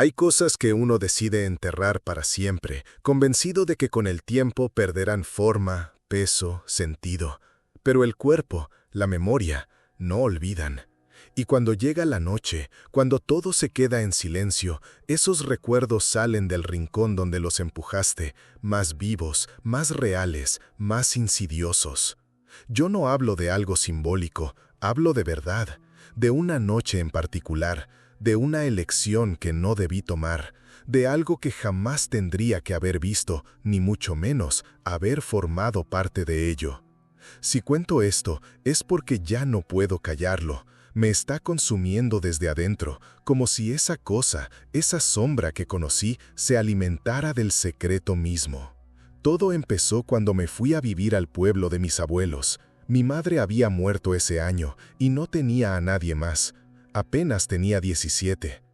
Hay cosas que uno decide enterrar para siempre, convencido de que con el tiempo perderán forma, peso, sentido. Pero el cuerpo, la memoria, no olvidan. Y cuando llega la noche, cuando todo se queda en silencio, esos recuerdos salen del rincón donde los empujaste, más vivos, más reales, más insidiosos. Yo no hablo de algo simbólico, hablo de verdad, de una noche en particular, de una elección que no debí tomar, de algo que jamás tendría que haber visto, ni mucho menos haber formado parte de ello. Si cuento esto, es porque ya no puedo callarlo. Me está consumiendo desde adentro, como si esa cosa, esa sombra que conocí, se alimentara del secreto mismo. Todo empezó cuando me fui a vivir al pueblo de mis abuelos. Mi madre había muerto ese año y no tenía a nadie más. Apenas tenía 17.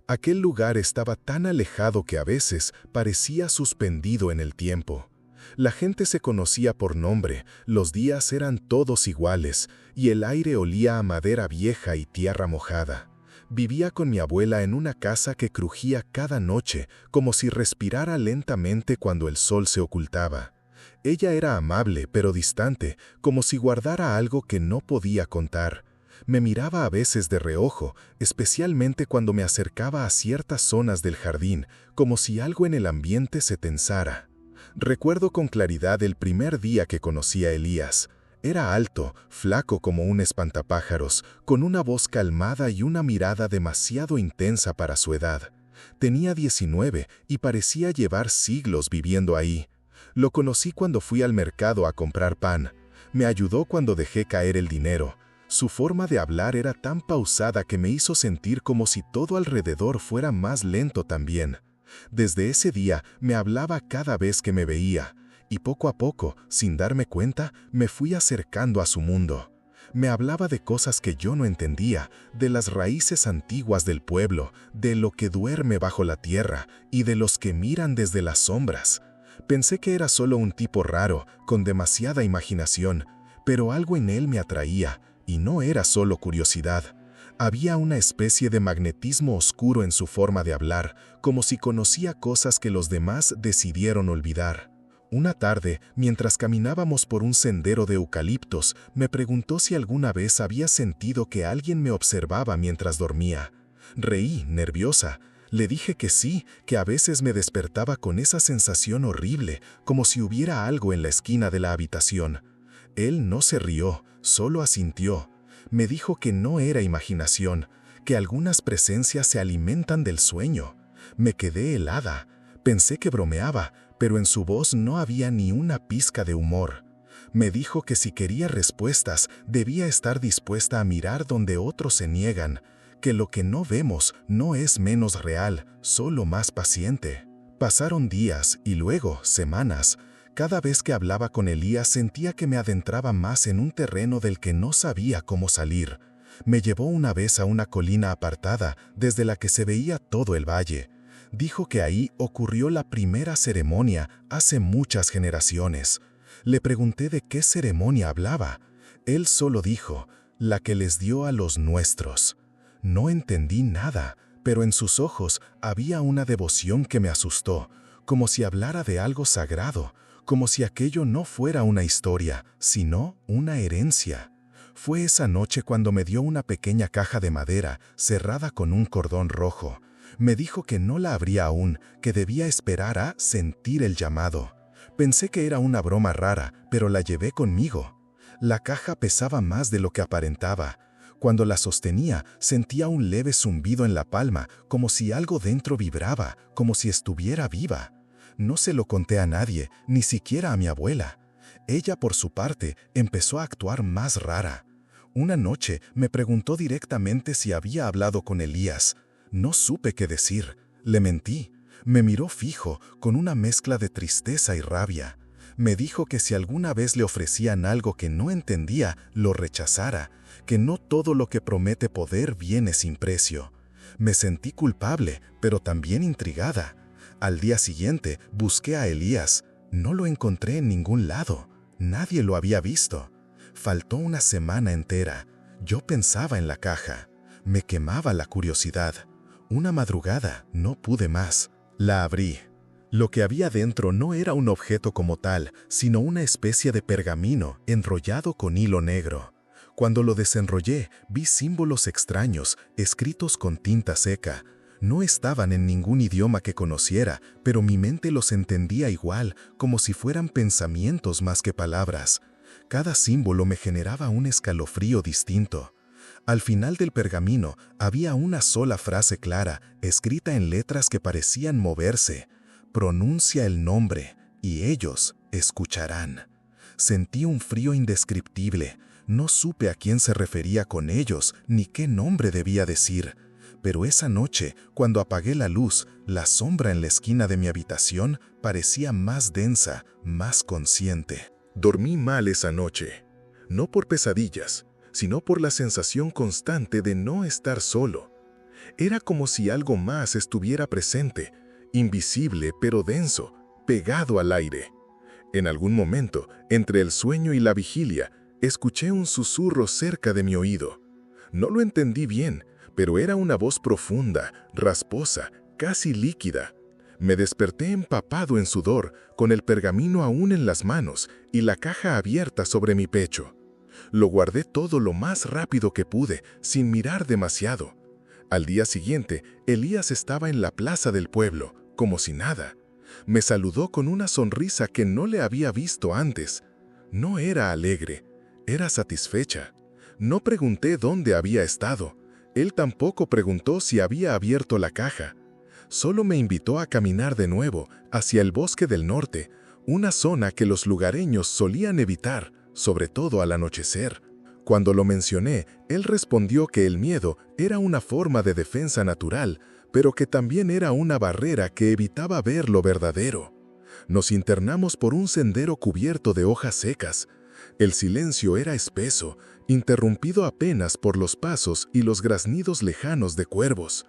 Aquel lugar estaba tan alejado que a veces parecía suspendido en el tiempo. La gente se conocía por nombre, los días eran todos iguales, y el aire olía a madera vieja y tierra mojada. Vivía con mi abuela en una casa que crujía cada noche, como si respirara lentamente cuando el sol se ocultaba. Ella era amable pero distante, como si guardara algo que no podía contar. Me miraba a veces de reojo, especialmente cuando me acercaba a ciertas zonas del jardín, como si algo en el ambiente se tensara. Recuerdo con claridad el primer día que conocí a Elías. Era alto, flaco como un espantapájaros, con una voz calmada y una mirada demasiado intensa para su edad. Tenía 19 y parecía llevar siglos viviendo ahí. Lo conocí cuando fui al mercado a comprar pan. Me ayudó cuando dejé caer el dinero. Su forma de hablar era tan pausada que me hizo sentir como si todo alrededor fuera más lento también. Desde ese día me hablaba cada vez que me veía, y poco a poco, sin darme cuenta, me fui acercando a su mundo. Me hablaba de cosas que yo no entendía, de las raíces antiguas del pueblo, de lo que duerme bajo la tierra y de los que miran desde las sombras. Pensé que era solo un tipo raro, con demasiada imaginación, pero algo en él me atraía, y no era solo curiosidad. Había una especie de magnetismo oscuro en su forma de hablar, como si conocía cosas que los demás decidieron olvidar. Una tarde, mientras caminábamos por un sendero de eucaliptos, me preguntó si alguna vez había sentido que alguien me observaba mientras dormía. Reí, nerviosa. Le dije que sí, que a veces me despertaba con esa sensación horrible, como si hubiera algo en la esquina de la habitación. Él no se rió, solo asintió. Me dijo que no era imaginación, que algunas presencias se alimentan del sueño. Me quedé helada. Pensé que bromeaba, pero en su voz no había ni una pizca de humor. Me dijo que si quería respuestas, debía estar dispuesta a mirar donde otros se niegan, que lo que no vemos no es menos real, solo más paciente. Pasaron días y luego semanas. Cada vez que hablaba con Elías sentía que me adentraba más en un terreno del que no sabía cómo salir. Me llevó una vez a una colina apartada, desde la que se veía todo el valle. Dijo que ahí ocurrió la primera ceremonia hace muchas generaciones. Le pregunté de qué ceremonia hablaba. Él solo dijo, la que les dio a los nuestros. No entendí nada, pero en sus ojos había una devoción que me asustó, como si hablara de algo sagrado, como si aquello no fuera una historia, sino una herencia. Fue esa noche cuando me dio una pequeña caja de madera cerrada con un cordón rojo. Me dijo que no la abría aún, que debía esperar a sentir el llamado. Pensé que era una broma rara, pero la llevé conmigo. La caja pesaba más de lo que aparentaba. Cuando la sostenía, sentía un leve zumbido en la palma, como si algo dentro vibraba, como si estuviera viva. No se lo conté a nadie, ni siquiera a mi abuela. Ella, por su parte, empezó a actuar más rara. Una noche me preguntó directamente si había hablado con Elías. No supe qué decir. Le mentí. Me miró fijo, con una mezcla de tristeza y rabia. Me dijo que si alguna vez le ofrecían algo que no entendía, lo rechazara, que no todo lo que promete poder viene sin precio. Me sentí culpable, pero también intrigada. Al día siguiente busqué a Elías. No lo encontré en ningún lado. Nadie lo había visto. Faltó una semana entera. Yo pensaba en la caja. Me quemaba la curiosidad. Una madrugada, no pude más. La abrí. Lo que había dentro no era un objeto como tal, sino una especie de pergamino enrollado con hilo negro. Cuando lo desenrollé, vi símbolos extraños, escritos con tinta seca. No estaban en ningún idioma que conociera, pero mi mente los entendía igual, como si fueran pensamientos más que palabras. Cada símbolo me generaba un escalofrío distinto. Al final del pergamino había una sola frase clara, escrita en letras que parecían moverse. Pronuncia el nombre, y ellos escucharán. Sentí un frío indescriptible. No supe a quién se refería con ellos, ni qué nombre debía decir. Pero esa noche, cuando apagué la luz, la sombra en la esquina de mi habitación parecía más densa, más consciente. Dormí mal esa noche. No por pesadillas, sino por la sensación constante de no estar solo. Era como si algo más estuviera presente, invisible pero denso, pegado al aire. En algún momento, entre el sueño y la vigilia, escuché un susurro cerca de mi oído. No lo entendí bien, pero era una voz profunda, rasposa, casi líquida. Me desperté empapado en sudor, con el pergamino aún en las manos y la caja abierta sobre mi pecho. Lo guardé todo lo más rápido que pude, sin mirar demasiado. Al día siguiente, Elías estaba en la plaza del pueblo, como si nada. Me saludó con una sonrisa que no le había visto antes. No era alegre, era satisfecha. No pregunté dónde había estado. Él tampoco preguntó si había abierto la caja. Solo me invitó a caminar de nuevo hacia el bosque del norte, una zona que los lugareños solían evitar, sobre todo al anochecer. Cuando lo mencioné, él respondió que el miedo era una forma de defensa natural, pero que también era una barrera que evitaba ver lo verdadero. Nos internamos por un sendero cubierto de hojas secas. El silencio era espeso, interrumpido apenas por los pasos y los graznidos lejanos de cuervos.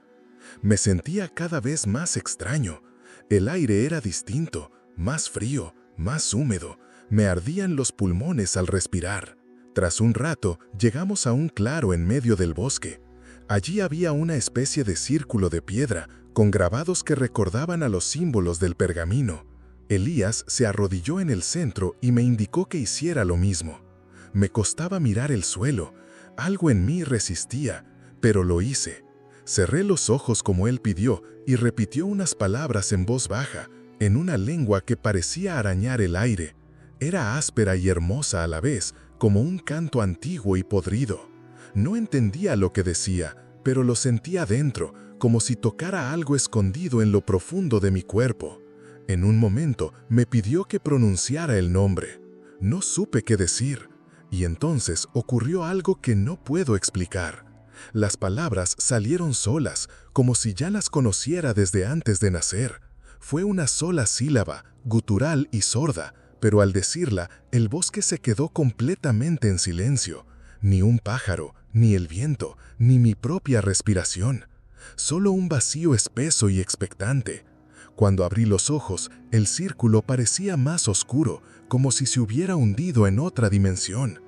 Me sentía cada vez más extraño. El aire era distinto, más frío, más húmedo. Me ardían los pulmones al respirar. Tras un rato, llegamos a un claro en medio del bosque. Allí había una especie de círculo de piedra, con grabados que recordaban a los símbolos del pergamino. Elías se arrodilló en el centro y me indicó que hiciera lo mismo. Me costaba mirar el suelo. Algo en mí resistía, pero lo hice. Cerré los ojos como él pidió y repitió unas palabras en voz baja, en una lengua que parecía arañar el aire. Era áspera y hermosa a la vez, como un canto antiguo y podrido. No entendía lo que decía, pero lo sentía dentro, como si tocara algo escondido en lo profundo de mi cuerpo. En un momento me pidió que pronunciara el nombre. No supe qué decir, y entonces ocurrió algo que no puedo explicar. Las palabras salieron solas, como si ya las conociera desde antes de nacer. Fue una sola sílaba, gutural y sorda, pero al decirla, el bosque se quedó completamente en silencio. Ni un pájaro, ni el viento, ni mi propia respiración. Solo un vacío espeso y expectante. Cuando abrí los ojos, el círculo parecía más oscuro, como si se hubiera hundido en otra dimensión.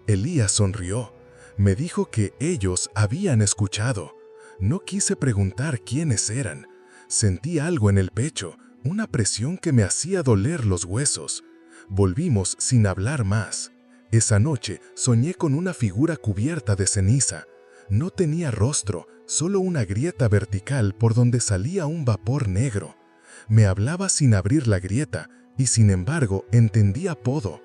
Elías sonrió. Me dijo que ellos habían escuchado. No quise preguntar quiénes eran. Sentí algo en el pecho, una presión que me hacía doler los huesos. Volvimos sin hablar más. Esa noche soñé con una figura cubierta de ceniza. No tenía rostro, solo una grieta vertical por donde salía un vapor negro. Me hablaba sin abrir la grieta, y sin embargo entendía todo.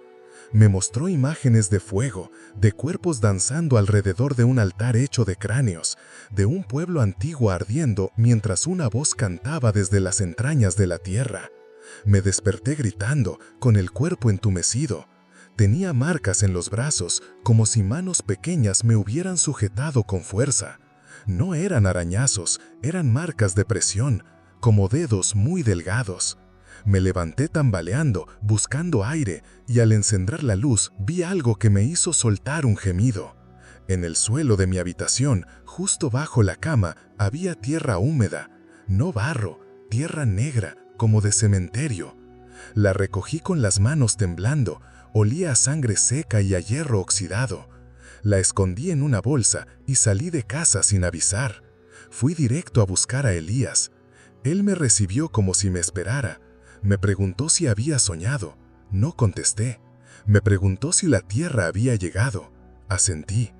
Me mostró imágenes de fuego, de cuerpos danzando alrededor de un altar hecho de cráneos, de un pueblo antiguo ardiendo mientras una voz cantaba desde las entrañas de la tierra. Me desperté gritando, con el cuerpo entumecido. Tenía marcas en los brazos, como si manos pequeñas me hubieran sujetado con fuerza. No eran arañazos, eran marcas de presión, como dedos muy delgados. Me levanté tambaleando, buscando aire, y al encender la luz vi algo que me hizo soltar un gemido. En el suelo de mi habitación, justo bajo la cama, había tierra húmeda, no barro, tierra negra, como de cementerio. La recogí con las manos temblando, olía a sangre seca y a hierro oxidado. La escondí en una bolsa y salí de casa sin avisar. Fui directo a buscar a Elías. Él me recibió como si me esperara. Me preguntó si había soñado. No contesté. Me preguntó si la tierra había llegado. Asentí.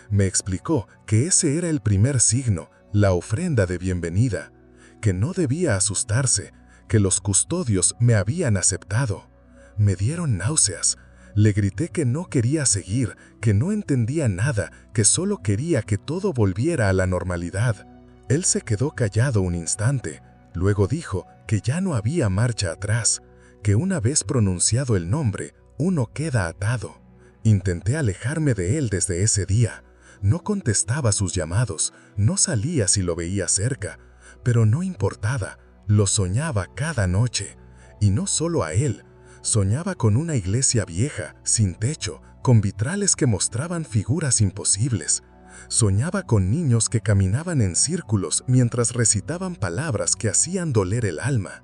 Me explicó que ese era el primer signo, la ofrenda de bienvenida, que no debía asustarse, que los custodios me habían aceptado. Me dieron náuseas. Le grité que no quería seguir, que no entendía nada, que solo quería que todo volviera a la normalidad. Él se quedó callado un instante. Luego dijo que ya no había marcha atrás, que una vez pronunciado el nombre, uno queda atado. Intenté alejarme de él desde ese día. No contestaba sus llamados, no salía si lo veía cerca, pero no importaba, lo soñaba cada noche. Y no solo a él, soñaba con una iglesia vieja, sin techo, con vitrales que mostraban figuras imposibles. Soñaba con niños que caminaban en círculos mientras recitaban palabras que hacían doler el alma.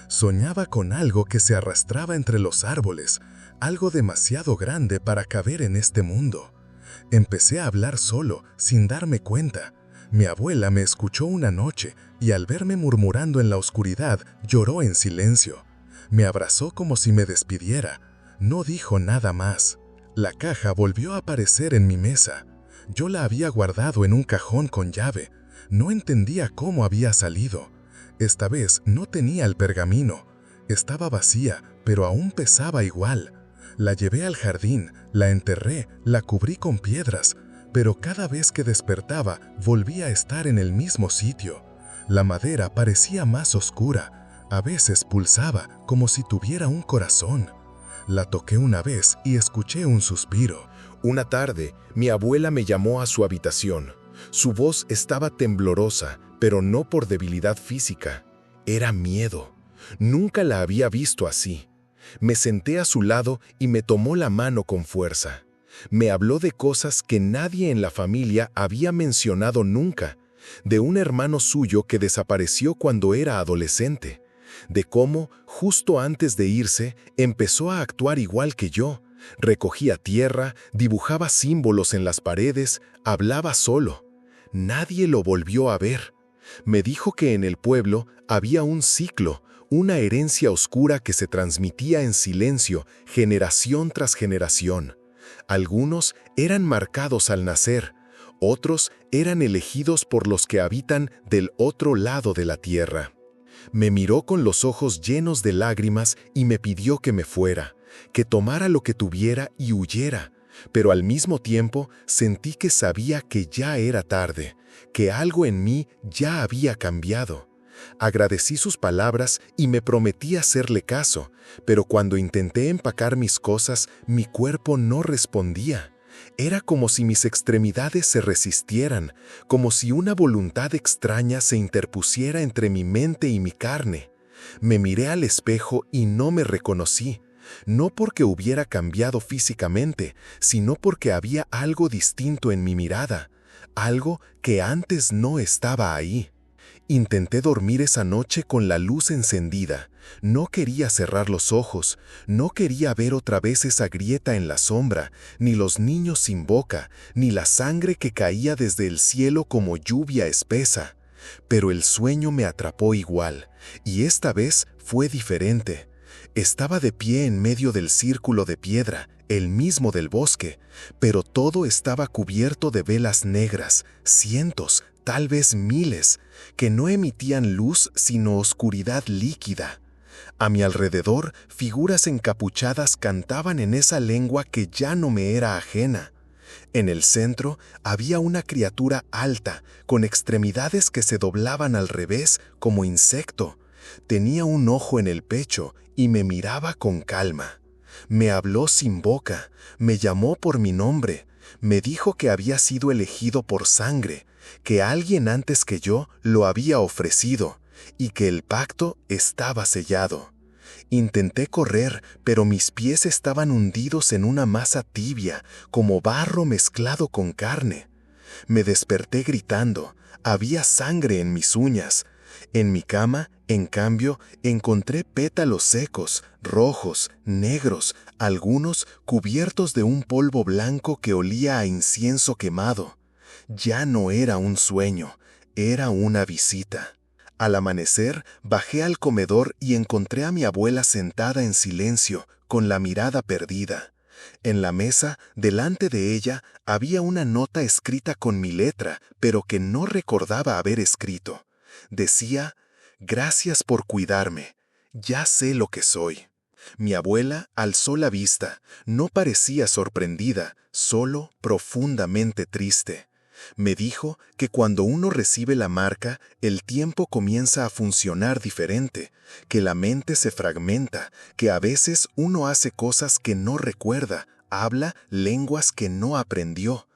Soñaba con algo que se arrastraba entre los árboles, algo demasiado grande para caber en este mundo. Empecé a hablar solo, sin darme cuenta. Mi abuela me escuchó una noche y al verme murmurando en la oscuridad, lloró en silencio. Me abrazó como si me despidiera. No dijo nada más. La caja volvió a aparecer en mi mesa. Yo la había guardado en un cajón con llave. No entendía cómo había salido. Esta vez no tenía el pergamino. Estaba vacía, pero aún pesaba igual. La llevé al jardín, la enterré, la cubrí con piedras, pero cada vez que despertaba volvía a estar en el mismo sitio. La madera parecía más oscura, a veces pulsaba como si tuviera un corazón. La toqué una vez y escuché un suspiro. Una tarde, mi abuela me llamó a su habitación. Su voz estaba temblorosa, pero no por debilidad física. Era miedo. Nunca la había visto así. Me senté a su lado y me tomó la mano con fuerza. Me habló de cosas que nadie en la familia había mencionado nunca, de un hermano suyo que desapareció cuando era adolescente, de cómo, justo antes de irse, empezó a actuar igual que yo. Recogía tierra, dibujaba símbolos en las paredes, hablaba solo. Nadie lo volvió a ver. Me dijo que en el pueblo había un ciclo, una herencia oscura que se transmitía en silencio, generación tras generación. Algunos eran marcados al nacer, otros eran elegidos por los que habitan del otro lado de la tierra. Me miró con los ojos llenos de lágrimas y me pidió que me fuera, que tomara lo que tuviera y huyera, pero al mismo tiempo sentí que sabía que ya era tarde, que algo en mí ya había cambiado. Agradecí sus palabras y me prometí hacerle caso, pero cuando intenté empacar mis cosas, mi cuerpo no respondía. Era como si mis extremidades se resistieran, como si una voluntad extraña se interpusiera entre mi mente y mi carne. Me miré al espejo y no me reconocí, no porque hubiera cambiado físicamente, sino porque había algo distinto en mi mirada, algo que antes no estaba ahí. Intenté dormir esa noche con la luz encendida. No quería cerrar los ojos, no quería ver otra vez esa grieta en la sombra, ni los niños sin boca, ni la sangre que caía desde el cielo como lluvia espesa. Pero el sueño me atrapó igual, y esta vez fue diferente. Estaba de pie en medio del círculo de piedra, el mismo del bosque, pero todo estaba cubierto de velas negras, cientos, tal vez miles, que no emitían luz sino oscuridad líquida. A mi alrededor, figuras encapuchadas cantaban en esa lengua que ya no me era ajena. En el centro había una criatura alta, con extremidades que se doblaban al revés como insecto. Tenía un ojo en el pecho y me miraba con calma. Me habló sin boca, me llamó por mi nombre, me dijo que había sido elegido por sangre, que alguien antes que yo lo había ofrecido y que el pacto estaba sellado. Intenté correr, pero mis pies estaban hundidos en una masa tibia, como barro mezclado con carne. Me desperté gritando, había sangre en mis uñas. En mi cama, en cambio, encontré pétalos secos, rojos, negros, algunos cubiertos de un polvo blanco que olía a incienso quemado. Ya no era un sueño, Era una visita. Al amanecer, bajé al comedor y encontré a mi abuela sentada en silencio, con la mirada perdida. En la mesa, delante de ella, había una nota escrita con mi letra, pero que no recordaba haber escrito. Decía: «Gracias por cuidarme. Ya sé lo que soy». Mi abuela alzó la vista. No parecía sorprendida, solo profundamente triste. Me dijo que cuando uno recibe la marca, el tiempo comienza a funcionar diferente, que la mente se fragmenta, que a veces uno hace cosas que no recuerda, habla lenguas que no aprendió.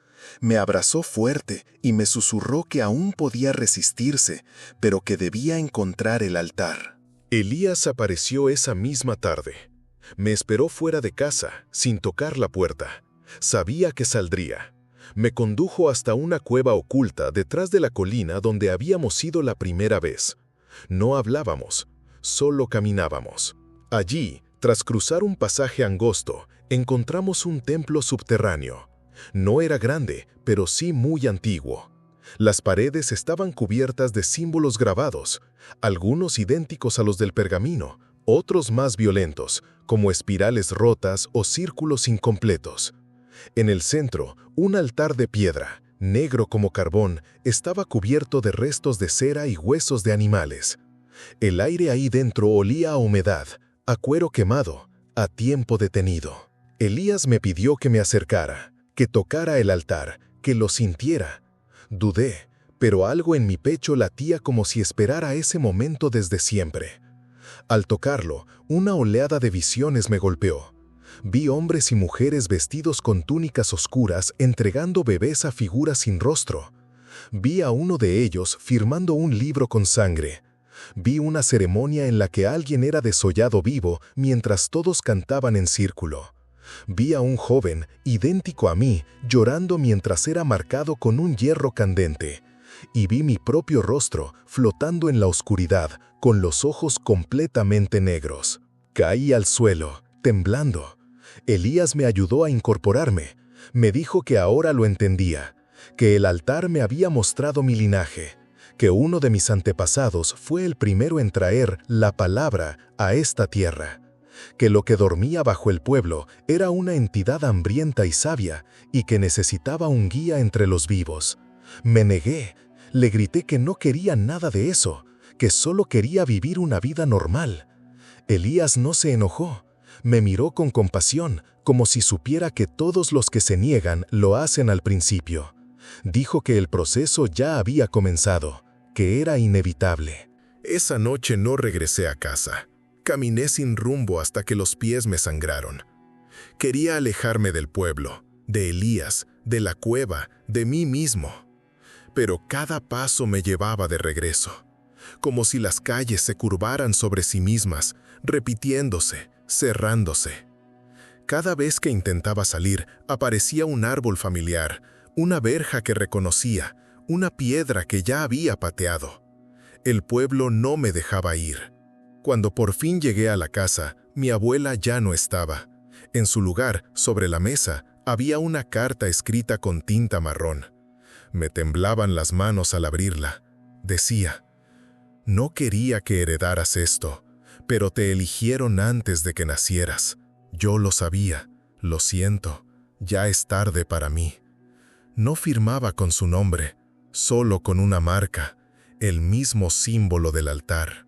Me abrazó fuerte y me susurró que aún podía resistirse, pero que debía encontrar el altar. Elías apareció esa misma tarde. Me esperó fuera de casa, sin tocar la puerta. Sabía que saldría. Me condujo hasta una cueva oculta detrás de la colina donde habíamos ido la primera vez. No hablábamos, solo caminábamos. Allí, tras cruzar un pasaje angosto, encontramos un templo subterráneo. No era grande, pero sí muy antiguo. Las paredes estaban cubiertas de símbolos grabados, algunos idénticos a los del pergamino, otros más violentos, como espirales rotas o círculos incompletos. En el centro, un altar de piedra, negro como carbón, estaba cubierto de restos de cera y huesos de animales. El aire ahí dentro olía a humedad, a cuero quemado, a tiempo detenido. Elías me pidió que me acercara, que tocara el altar, que lo sintiera. Dudé, pero algo en mi pecho latía como si esperara ese momento desde siempre. Al tocarlo, una oleada de visiones me golpeó. Vi hombres y mujeres vestidos con túnicas oscuras entregando bebés a figuras sin rostro. Vi a uno de ellos firmando un libro con sangre. Vi una ceremonia en la que alguien era desollado vivo mientras todos cantaban en círculo. Vi a un joven, idéntico a mí, llorando mientras era marcado con un hierro candente. Y vi mi propio rostro flotando en la oscuridad, con los ojos completamente negros. Caí al suelo, temblando. Elías me ayudó a incorporarme. Me dijo que ahora lo entendía, que el altar me había mostrado mi linaje, que uno de mis antepasados fue el primero en traer la palabra a esta tierra, que lo que dormía bajo el pueblo era una entidad hambrienta y sabia y que necesitaba un guía entre los vivos. Me negué, le grité que no quería nada de eso, que solo quería vivir una vida normal. Elías no se enojó. Me miró con compasión, como si supiera que todos los que se niegan lo hacen al principio. Dijo que el proceso ya había comenzado, que era inevitable. Esa noche no regresé a casa. Caminé sin rumbo hasta que los pies me sangraron. Quería alejarme del pueblo, de Elías, de la cueva, de mí mismo. Pero cada paso me llevaba de regreso, como si las calles se curvaran sobre sí mismas, repitiéndose, cerrándose. Cada vez que intentaba salir, aparecía un árbol familiar, una verja que reconocía, una piedra que ya había pateado. El pueblo no me dejaba ir. Cuando por fin llegué a la casa, mi abuela ya no estaba. En su lugar, sobre la mesa, había una carta escrita con tinta marrón. Me temblaban las manos al abrirla. Decía: «No quería que heredaras esto, pero te eligieron antes de que nacieras. Yo lo sabía, lo siento, ya es tarde para mí». No firmaba con su nombre, solo con una marca, el mismo símbolo del altar.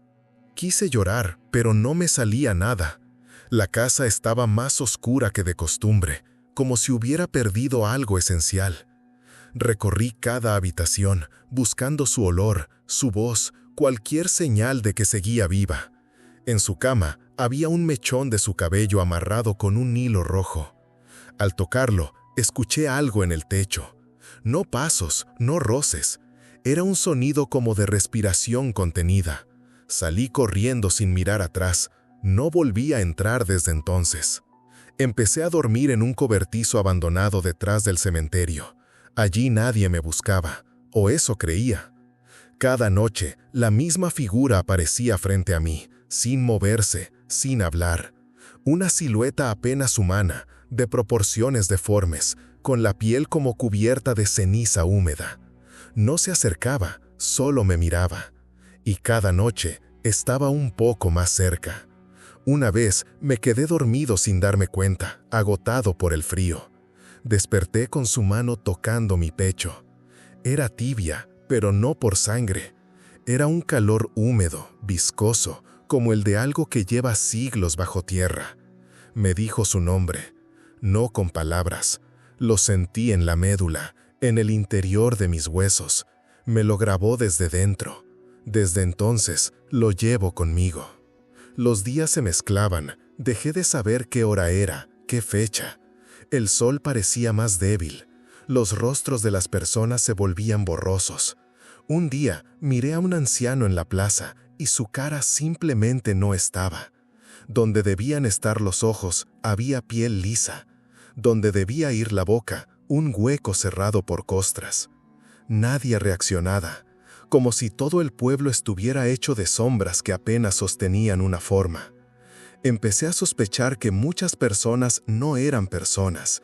Quise llorar, pero no me salía nada. La casa estaba más oscura que de costumbre, como si hubiera perdido algo esencial. Recorrí cada habitación, buscando su olor, su voz, cualquier señal de que seguía viva. En su cama había un mechón de su cabello amarrado con un hilo rojo. Al tocarlo, escuché algo en el techo. No pasos, no roces. Era un sonido como de respiración contenida. Salí corriendo sin mirar atrás. No volví a entrar desde entonces. Empecé a dormir en un cobertizo abandonado detrás del cementerio. Allí nadie me buscaba, o eso creía. Cada noche, la misma figura aparecía frente a mí, sin moverse, sin hablar. Una silueta apenas humana, de proporciones deformes, con la piel como cubierta de ceniza húmeda. No se acercaba, solo me miraba, y cada noche estaba un poco más cerca. Una vez me quedé dormido sin darme cuenta, agotado por el frío. Desperté con su mano tocando mi pecho. Era tibia, pero no por sangre. Era un calor húmedo, viscoso, como el de algo que lleva siglos bajo tierra. Me dijo su nombre, no con palabras. Lo sentí en la médula, en el interior de mis huesos. Me lo grabó desde dentro. Desde entonces, lo llevo conmigo. Los días se mezclaban, dejé de saber qué hora era, qué fecha. El sol parecía más débil. Los rostros de las personas se volvían borrosos. Un día miré a un anciano en la plaza y su cara simplemente no estaba. Donde debían estar los ojos, había piel lisa. Donde debía ir la boca, un hueco cerrado por costras. Nadie reaccionaba, como si todo el pueblo estuviera hecho de sombras que apenas sostenían una forma. Empecé a sospechar que muchas personas no eran personas,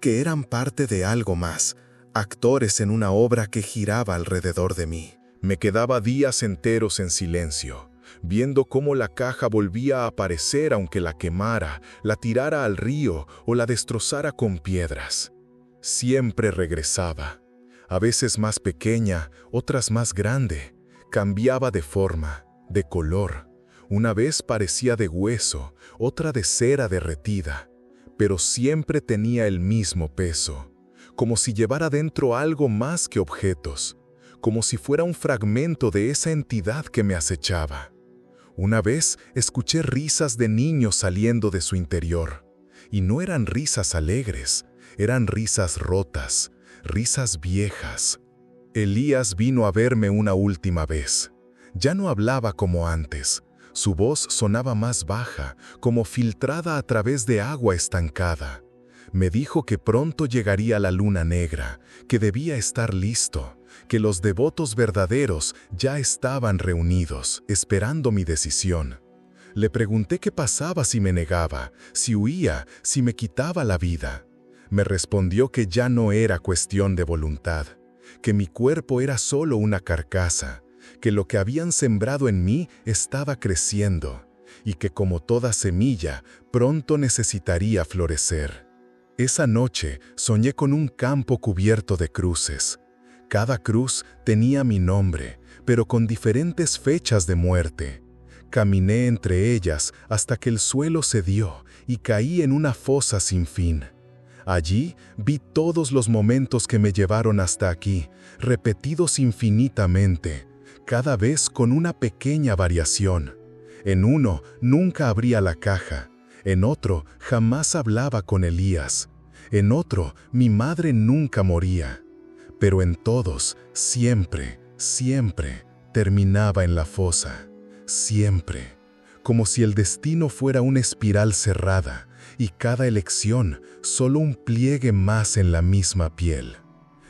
que eran parte de algo más, actores en una obra que giraba alrededor de mí. Me quedaba días enteros en silencio, viendo cómo la caja volvía a aparecer aunque la quemara, la tirara al río o la destrozara con piedras. Siempre regresaba, a veces más pequeña, otras más grande, cambiaba de forma, de color. Una vez parecía de hueso, otra de cera derretida, pero siempre tenía el mismo peso, como si llevara dentro algo más que objetos, como si fuera un fragmento de esa entidad que me acechaba. Una vez escuché risas de niños saliendo de su interior, y no eran risas alegres, eran risas rotas, risas viejas. Elías vino a verme una última vez. Ya no hablaba como antes. Su voz sonaba más baja, como filtrada a través de agua estancada. Me dijo que pronto llegaría la luna negra, que debía estar listo, que los devotos verdaderos ya estaban reunidos, esperando mi decisión. Le pregunté qué pasaba si me negaba, si huía, si me quitaba la vida. Me respondió que ya no era cuestión de voluntad, que mi cuerpo era solo una carcasa, que lo que habían sembrado en mí estaba creciendo, y que como toda semilla, pronto necesitaría florecer. Esa noche soñé con un campo cubierto de cruces. Cada cruz tenía mi nombre, pero con diferentes fechas de muerte. Caminé entre ellas hasta que el suelo cedió y caí en una fosa sin fin. Allí vi todos los momentos que me llevaron hasta aquí, repetidos infinitamente, cada vez con una pequeña variación. En uno nunca abría la caja, en otro jamás hablaba con Elías, en otro mi madre nunca moría, pero en todos siempre, siempre terminaba en la fosa, siempre, como si el destino fuera una espiral cerrada y cada elección solo un pliegue más en la misma piel.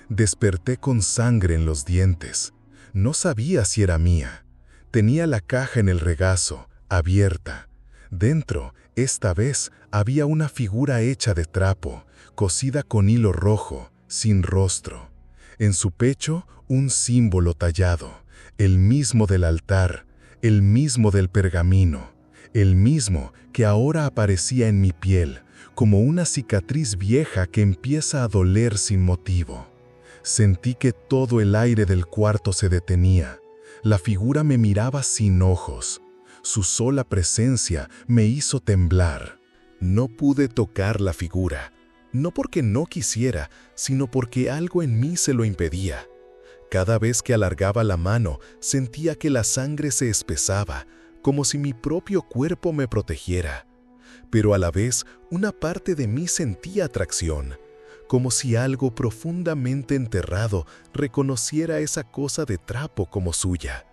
Desperté con sangre en los dientes. No sabía si era mía. Tenía la caja en el regazo, abierta. Dentro, esta vez, había una figura hecha de trapo, cosida con hilo rojo, sin rostro. En su pecho, un símbolo tallado, el mismo del altar, el mismo del pergamino, el mismo que ahora aparecía en mi piel, como una cicatriz vieja que empieza a doler sin motivo. Sentí que todo el aire del cuarto se detenía. La figura me miraba sin ojos. Su sola presencia me hizo temblar. No pude tocar la figura, no porque no quisiera, sino porque algo en mí se lo impedía. Cada vez que alargaba la mano, sentía que la sangre se espesaba, como si mi propio cuerpo me protegiera. Pero a la vez, una parte de mí sentía atracción, como si algo profundamente enterrado reconociera esa cosa de trapo como suya.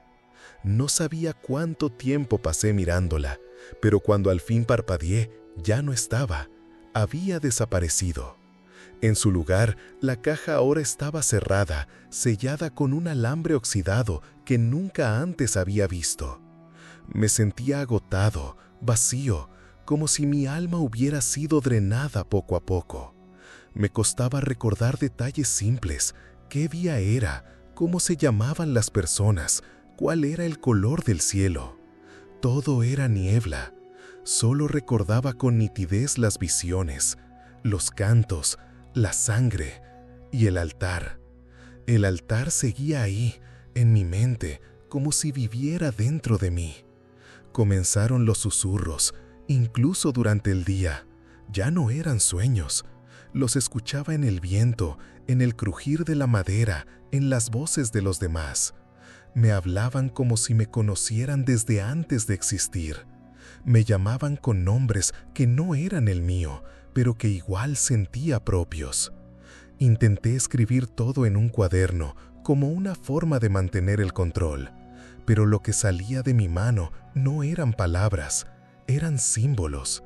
No sabía cuánto tiempo pasé mirándola, pero cuando al fin parpadeé, ya no estaba. Había desaparecido. En su lugar, la caja ahora estaba cerrada, sellada con un alambre oxidado que nunca antes había visto. Me sentía agotado, vacío, como si mi alma hubiera sido drenada poco a poco. Me costaba recordar detalles simples, qué día era, cómo se llamaban las personas, cuál era el color del cielo. Todo era niebla. Solo recordaba con nitidez las visiones, los cantos, la sangre y el altar. El altar seguía ahí, en mi mente, como si viviera dentro de mí. Comenzaron los susurros, incluso durante el día. Ya no eran sueños. Los escuchaba en el viento, en el crujir de la madera, en las voces de los demás. Me hablaban como si me conocieran desde antes de existir. Me llamaban con nombres que no eran el mío, pero que igual sentía propios. Intenté escribir todo en un cuaderno, como una forma de mantener el control, pero lo que salía de mi mano no eran palabras, eran símbolos,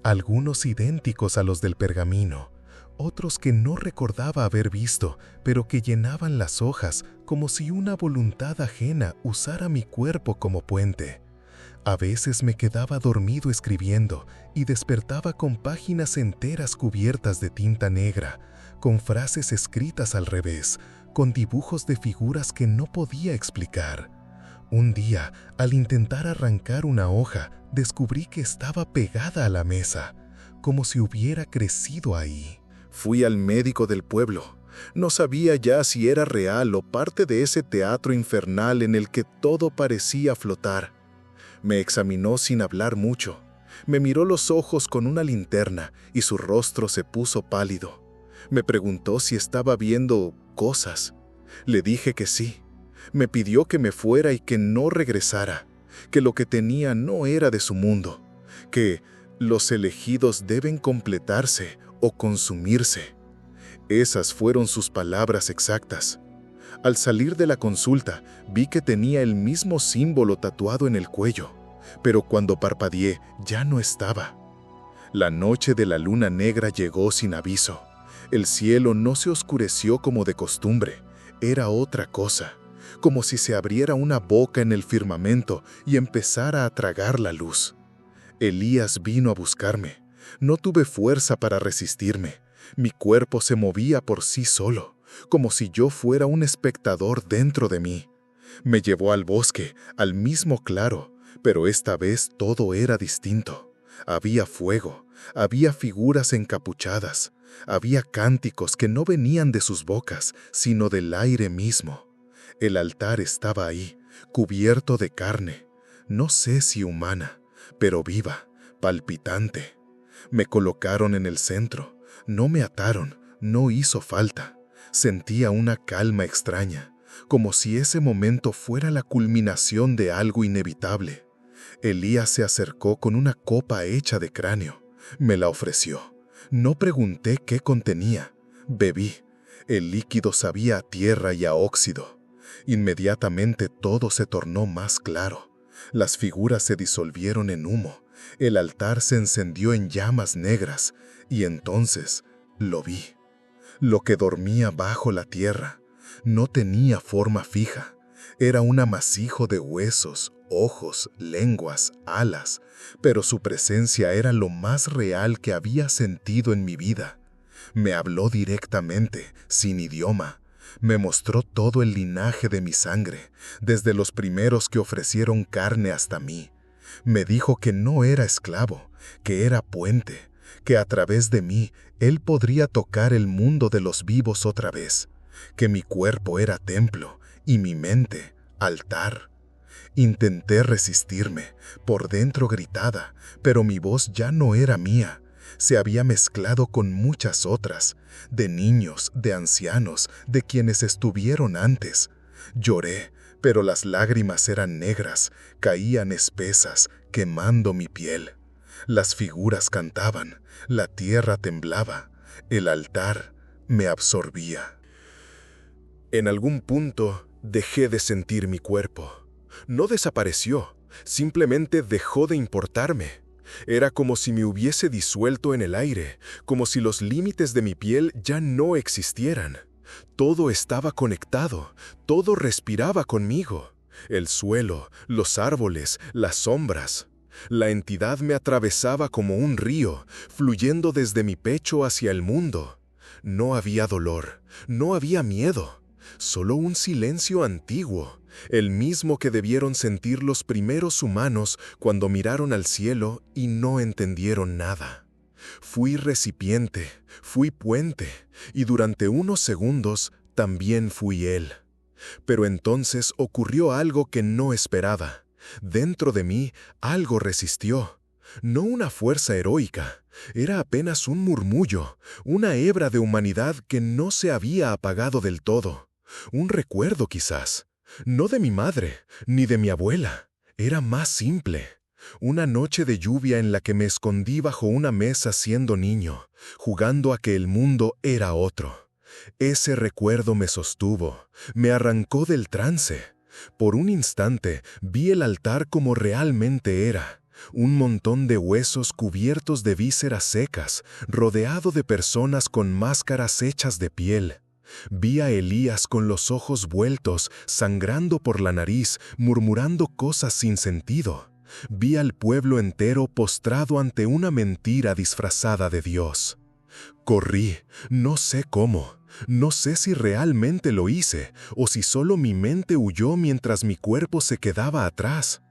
algunos idénticos a los del pergamino, otros que no recordaba haber visto, pero que llenaban las hojas como si una voluntad ajena usara mi cuerpo como puente. A veces me quedaba dormido escribiendo y despertaba con páginas enteras cubiertas de tinta negra, con frases escritas al revés, con dibujos de figuras que no podía explicar. Un día, al intentar arrancar una hoja, descubrí que estaba pegada a la mesa, como si hubiera crecido ahí. Fui al médico del pueblo. No sabía ya si era real o parte de ese teatro infernal en el que todo parecía flotar. Me examinó sin hablar mucho. Me miró los ojos con una linterna y su rostro se puso pálido. Me preguntó si estaba viendo cosas. Le dije que sí. Me pidió que me fuera y que no regresara, que lo que tenía no era de su mundo, que los elegidos deben completarse o consumirse. Esas fueron sus palabras exactas. Al salir de la consulta, vi que tenía el mismo símbolo tatuado en el cuello, pero cuando parpadeé ya no estaba. La noche de la luna negra llegó sin aviso. El cielo no se oscureció como de costumbre, era otra cosa, como si se abriera una boca en el firmamento y empezara a tragar la luz. Elías vino a buscarme. No tuve fuerza para resistirme. Mi cuerpo se movía por sí solo, como si yo fuera un espectador dentro de mí. Me llevó al bosque, al mismo claro, pero esta vez todo era distinto. Había fuego, había figuras encapuchadas, había cánticos que no venían de sus bocas, sino del aire mismo. El altar estaba ahí, cubierto de carne, no sé si humana, pero viva, palpitante. Me colocaron en el centro, no me ataron, no hizo falta. Sentía una calma extraña, como si ese momento fuera la culminación de algo inevitable. Elías se acercó con una copa hecha de cráneo. Me la ofreció. No pregunté qué contenía. Bebí. El líquido sabía a tierra y a óxido. Inmediatamente todo se tornó más claro. Las figuras se disolvieron en humo. El altar se encendió en llamas negras. Y entonces lo vi. Lo que dormía bajo la tierra no tenía forma fija. Era un amasijo de huesos, ojos, lenguas, alas, pero su presencia era lo más real que había sentido en mi vida. Me habló directamente, sin idioma. Me mostró todo el linaje de mi sangre, desde los primeros que ofrecieron carne hasta mí. Me dijo que no era esclavo, que era puente, que a través de mí él podría tocar el mundo de los vivos otra vez, que mi cuerpo era templo y mi mente altar. Intenté resistirme, por dentro gritaba, pero mi voz ya no era mía. Se había mezclado con muchas otras, de niños, de ancianos, de quienes estuvieron antes. Lloré, pero las lágrimas eran negras, caían espesas, quemando mi piel. Las figuras cantaban, la tierra temblaba, el altar me absorbía. En algún punto dejé de sentir mi cuerpo. No desapareció, simplemente dejó de importarme. Era como si me hubiese disuelto en el aire, como si los límites de mi piel ya no existieran. Todo estaba conectado, todo respiraba conmigo. El suelo, los árboles, las sombras. La entidad me atravesaba como un río, fluyendo desde mi pecho hacia el mundo. No había dolor, no había miedo. solo un silencio antiguo, el mismo que debieron sentir los primeros humanos cuando miraron al cielo y no entendieron nada. Fui recipiente, fui puente, y durante unos segundos también fui él. Pero entonces ocurrió algo que no esperaba. Dentro de mí algo resistió. No una fuerza heroica, era apenas un murmullo, una hebra de humanidad que no se había apagado del todo. Un recuerdo quizás, no de mi madre, ni de mi abuela. Era más simple. Una noche de lluvia en la que me escondí bajo una mesa siendo niño, jugando a que el mundo era otro. Ese recuerdo me sostuvo, me arrancó del trance. Por un instante vi el altar como realmente era, un montón de huesos cubiertos de vísceras secas, rodeado de personas con máscaras hechas de piel. Vi a Elías con los ojos vueltos, sangrando por la nariz, murmurando cosas sin sentido. Vi al pueblo entero postrado ante una mentira disfrazada de Dios. Corrí, no sé cómo, no sé si realmente lo hice o si solo mi mente huyó mientras mi cuerpo se quedaba atrás.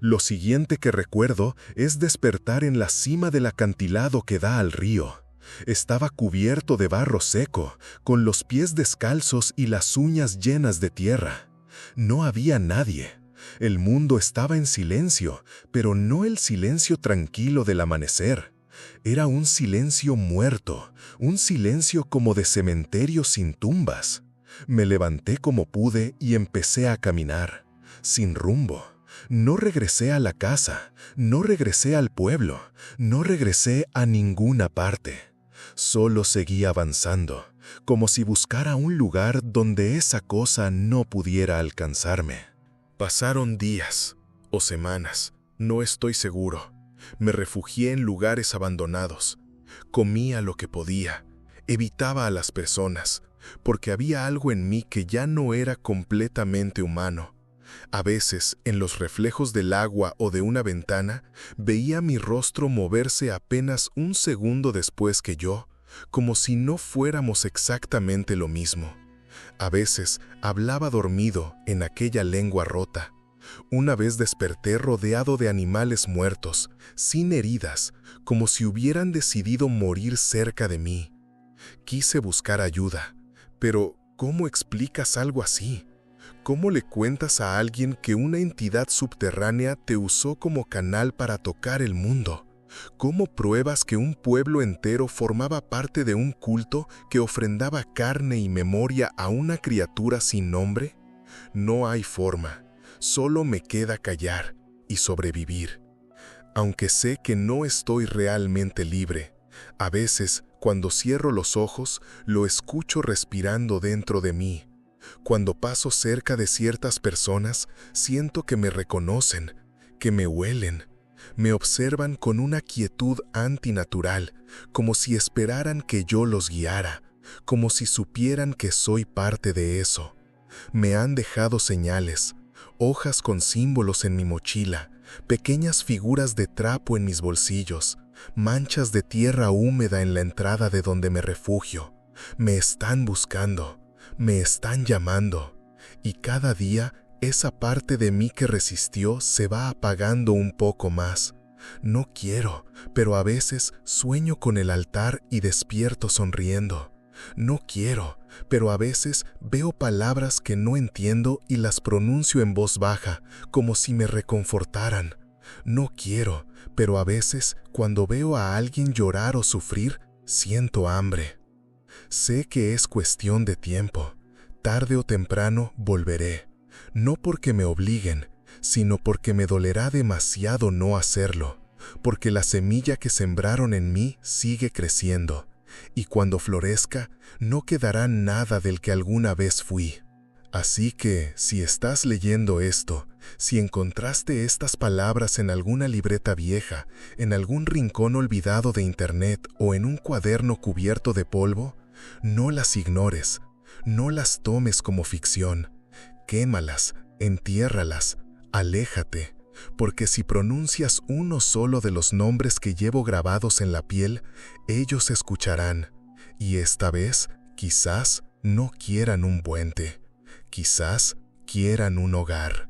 Lo siguiente que recuerdo es despertar en la cima del acantilado que da al río. Estaba cubierto de barro seco, con los pies descalzos y las uñas llenas de tierra. No había nadie. El mundo estaba en silencio, pero no el silencio tranquilo del amanecer. Era un silencio muerto, un silencio como de cementerio sin tumbas. Me levanté como pude y empecé a caminar, sin rumbo. No regresé a la casa, no regresé al pueblo, no regresé a ninguna parte. Solo seguí avanzando, como si buscara un lugar donde esa cosa no pudiera alcanzarme. Pasaron días o semanas, no estoy seguro. Me refugié en lugares abandonados. Comía lo que podía. Evitaba a las personas, porque había algo en mí que ya no era completamente humano. A veces, en los reflejos del agua o de una ventana, veía mi rostro moverse apenas un segundo después que yo, como si no fuéramos exactamente lo mismo. A veces, hablaba dormido en aquella lengua rota. Una vez desperté rodeado de animales muertos, sin heridas, como si hubieran decidido morir cerca de mí. Quise buscar ayuda, pero ¿cómo explicas algo así? ¿Cómo le cuentas a alguien que una entidad subterránea te usó como canal para tocar el mundo? ¿Cómo pruebas que un pueblo entero formaba parte de un culto que ofrendaba carne y memoria a una criatura sin nombre? No hay forma. Solo me queda callar y sobrevivir. Aunque sé que no estoy realmente libre, a veces, cuando cierro los ojos, lo escucho respirando dentro de mí. Cuando paso cerca de ciertas personas, siento que me reconocen, que me huelen. Me observan con una quietud antinatural, como si esperaran que yo los guiara, como si supieran que soy parte de eso. Me han dejado señales, hojas con símbolos en mi mochila, pequeñas figuras de trapo en mis bolsillos, manchas de tierra húmeda en la entrada de donde me refugio. Me están buscando, me están llamando, y cada día esa parte de mí que resistió se va apagando un poco más. No quiero, pero a veces sueño con el altar y despierto sonriendo. No quiero, pero a veces veo palabras que no entiendo y las pronuncio en voz baja, como si me reconfortaran. No quiero, pero a veces, cuando veo a alguien llorar o sufrir, siento hambre. Sé que es cuestión de tiempo. Tarde o temprano volveré. No porque me obliguen, sino porque me dolerá demasiado no hacerlo, porque la semilla que sembraron en mí sigue creciendo. Y cuando florezca, no quedará nada del que alguna vez fui. Así que, si estás leyendo esto, si encontraste estas palabras en alguna libreta vieja, en algún rincón olvidado de internet o en un cuaderno cubierto de polvo, no las ignores, no las tomes como ficción. Quémalas, entiérralas, aléjate. Porque si pronuncias uno solo de los nombres que llevo grabados en la piel, ellos escucharán, y esta vez, quizás, no quieran un puente, Quizás quieran un hogar.